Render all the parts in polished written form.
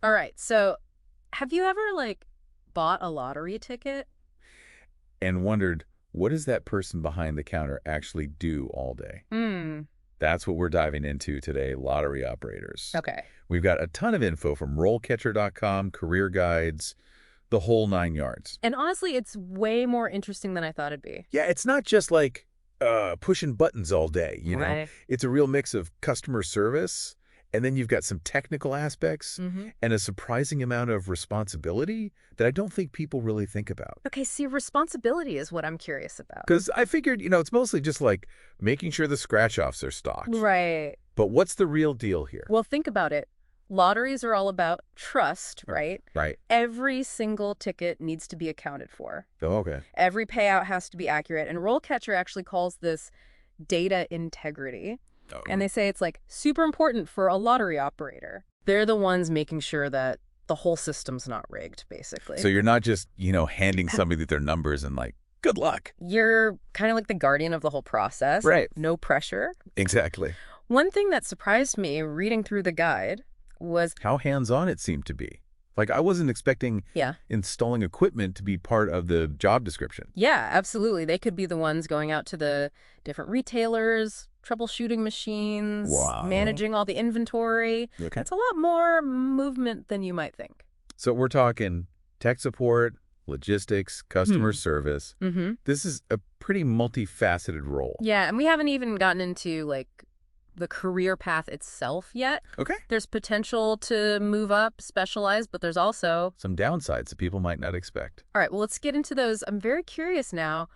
All right. So have you ever bought a lottery ticket? And wondered, what does that person behind the counter actually do all day? Hmm. That's what we're diving into today, lottery operators. Okay. We've got a ton of info from RoleCatcher.com, career guides, the whole nine yards. And honestly, it's way more interesting than I thought it'd be. Yeah, it's not just like pushing buttons all day, you know? Right. It's a real mix of customer service, and then you've got some technical aspects Mm-hmm. and a surprising amount of responsibility that I don't think people really think about. Okay, see, responsibility is what I'm curious about. Because I figured, it's mostly just like making sure the scratch-offs are stocked. Right. But what's the real deal here? Well, think about it. Lotteries are all about trust, right? Right. Every single ticket needs to be accounted for. Oh, okay. Every payout has to be accurate. And RoleCatcher actually calls this data integrity. Oh. And they say it's super important for a lottery operator. They're the ones making sure that the whole system's not rigged, basically. So you're not just, handing somebody their numbers and good luck. You're kind of like the guardian of the whole process. Right. No pressure. Exactly. One thing that surprised me reading through the guide was, How hands-on it seemed to be. I wasn't expecting yeah, installing equipment to be part of the job description. yeah, absolutely. They could be the ones going out to the different retailers, troubleshooting machines, Wow. managing all the inventory. Okay. It's a lot more movement than you might think. So we're talking tech support, logistics, customer service. Mm-hmm. This is a pretty multifaceted role. Yeah, and we haven't even gotten into the career path itself yet. Okay. There's potential to move up, specialize, but there's also... Some downsides that people might not expect. All right, well, let's get into those. I'm very curious now.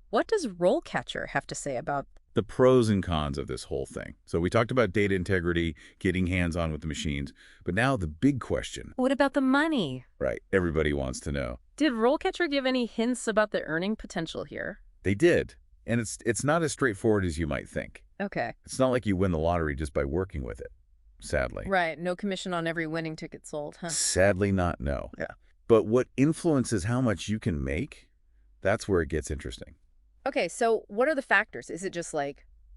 What does RoleCatcher have to say about... The pros and cons of this whole thing. So we talked about data integrity, getting hands-on with the machines, but now the big question. What about the money? Right, everybody wants to know. Did RoleCatcher give any hints about the earning potential here? They did, and it's not as straightforward as you might think. Okay. It's not like you win the lottery just by working with it, sadly. Right, no commission on every winning ticket sold, huh? Sadly not, no. Yeah. But what influences how much you can make, that's where it gets interesting. Okay, so what are the factors? Is it just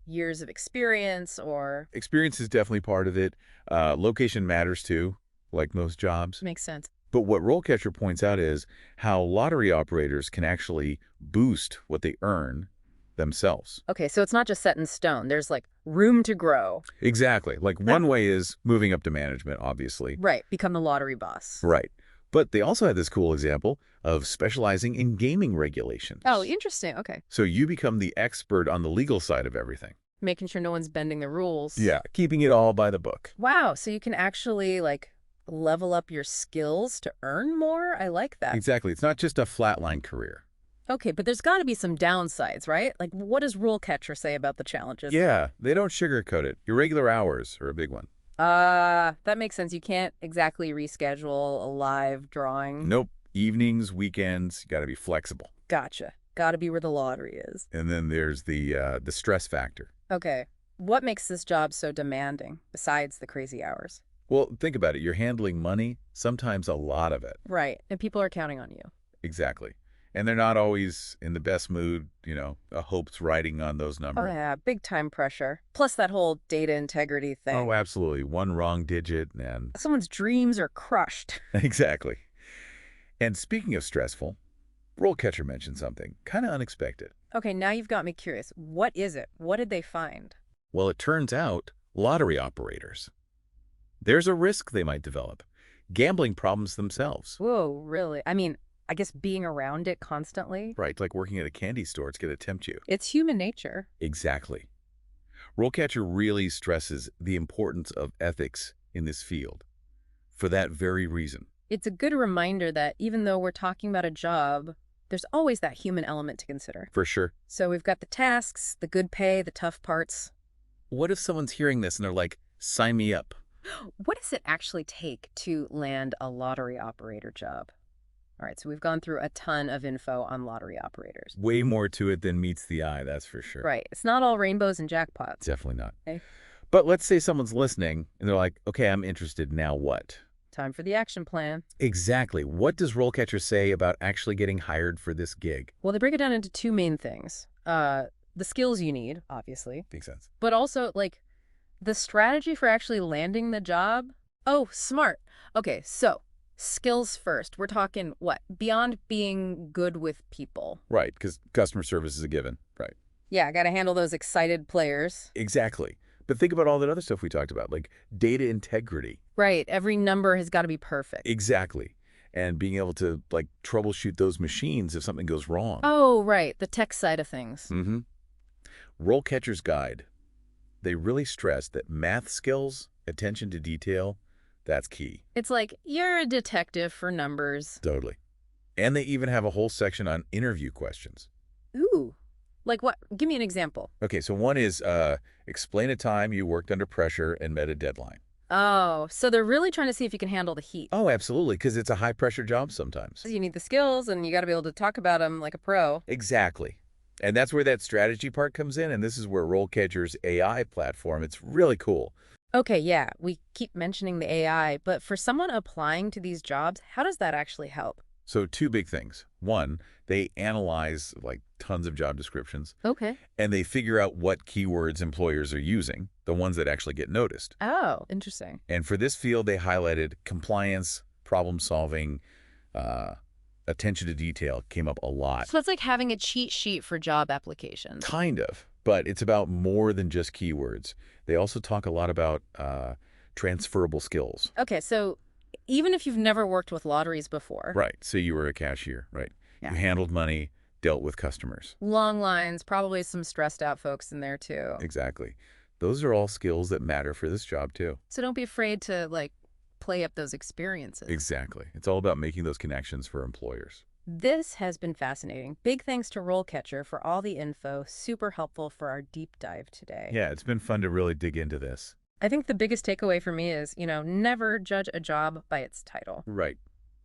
years of experience or... Experience is definitely part of it. Location matters too, like most jobs. Makes sense. But what RoleCatcher points out is how lottery operators can actually boost what they earn themselves. Okay, so it's not just set in stone. There's room to grow. Exactly. One way is moving up to management, obviously. Right, become the lottery boss. Right. But they also had this cool example of specializing in gaming regulations. Oh, interesting. Okay. So you become the expert on the legal side of everything. Making sure no one's bending the rules. Yeah, keeping it all by the book. Wow, so you can actually level up your skills to earn more? I like that. Exactly. It's not just a flatline career. Okay, but there's got to be some downsides, right? What does RoleCatcher say about the challenges? Yeah, they don't sugarcoat it. Irregular hours are a big one. That makes sense. You can't exactly reschedule a live drawing. Nope. Evenings, weekends, you got to be flexible. Gotcha. Got to be where the lottery is. And then there's the stress factor. Okay. What makes this job so demanding, besides the crazy hours? Well, think about it. You're handling money, sometimes a lot of it. Right, and people are counting on you. Exactly. And they're not always in the best mood, a hope's riding on those Oh, numbers. yeah, big time pressure. Plus that whole data integrity thing. Oh, absolutely. One wrong digit and... Someone's dreams are crushed. Exactly. And speaking of stressful, RoleCatcher mentioned something kind of unexpected. Okay, now you've got me curious. What is it? What did they find? Well, it turns out lottery operators. There's a risk they might develop. Gambling problems themselves. Whoa, really? I mean, I guess being around it constantly. Right, like working at a candy store, it's going to tempt you. It's human nature. Exactly. RoleCatcher really stresses the importance of ethics in this field for that very reason. It's a good reminder that even though we're talking about a job, there's always that human element to consider. For sure. So we've got the tasks, the good pay, the tough parts. What if someone's hearing this and they're like, sign me up? What does it actually take to land a lottery operator job? All right, so we've gone through a ton of info on lottery operators. Way more to it than meets the eye, that's for sure. Right. It's not all rainbows and jackpots. Definitely not. Okay. But let's say someone's listening and they're like, okay, I'm interested. Now what? Time for the action plan. Exactly. What does RoleCatcher say about actually getting hired for this gig? Well, they break it down into two main things. The skills you need, obviously, Makes sense. but also the strategy for actually landing the job. Oh, smart. Okay, so skills first. We're talking what? Beyond being good with people. Right, because customer service is a given. Right. Yeah, I got to handle those excited players. Exactly. But think about all that other stuff we talked about, like data integrity. Right, every number has got to be perfect. Exactly. And being able to, like, troubleshoot those machines if something goes wrong. Oh, right, the tech side of things. Mm-hmm. RoleCatcher's Guide. They really stress that math skills, attention to detail, that's key. It's like, you're a detective for numbers. Totally. And they even have a whole section on interview questions. Ooh, like what? Give me an example. Okay, so one is explain a time you worked under pressure and met a deadline. Oh, so they're really trying to see if you can handle the heat. Oh, absolutely, because it's a high-pressure job sometimes. You need the skills, and you got to be able to talk about them like a pro. Exactly. And that's where that strategy part comes in, and this is where RoleCatcher's AI platform, it's really cool. Okay, yeah, we keep mentioning the AI, but for someone applying to these jobs, how does that actually help? So two big things. One, they analyze like tons of job descriptions, Okay. and they figure out what keywords employers are using, the ones that actually get noticed. Oh, interesting. And for this field, they highlighted compliance, problem solving, uh, attention to detail came up a lot. So that's like having a cheat sheet for job applications. Kind of, but it's about more than just keywords. They also talk a lot about transferable skills. Okay, so even if you've never worked with lotteries before, Right. So you were a cashier, right? Yeah. You handled money, dealt with customers. long lines, probably some stressed out folks in there too. Exactly. Those are all skills that matter for this job, too. So don't be afraid to like play up those experiences. Exactly. It's all about making those connections for employers. This has been fascinating. Big thanks to RoleCatcher for all the info. Super helpful for our deep dive today. Yeah, it's been fun to really dig into this. I think the biggest takeaway for me is, never judge a job by its title. Right.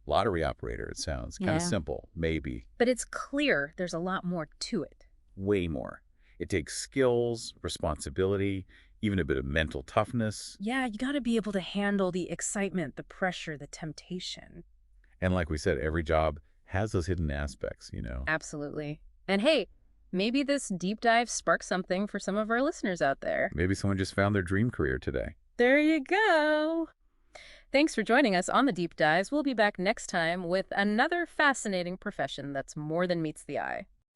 Lottery operator, it sounds. Kind of Yeah. simple, maybe. But it's clear there's a lot more to it. Way more. It takes skills, responsibility, even a bit of mental toughness. Yeah, you got to be able to handle the excitement, the pressure, the temptation. And like we said, every job has those hidden aspects. Absolutely. And hey, maybe this deep dive sparks something for some of our listeners out there. Maybe someone just found their dream career today. There you go. Thanks for joining us on the Deep Dives. We'll be back next time with another fascinating profession that's more than meets the eye.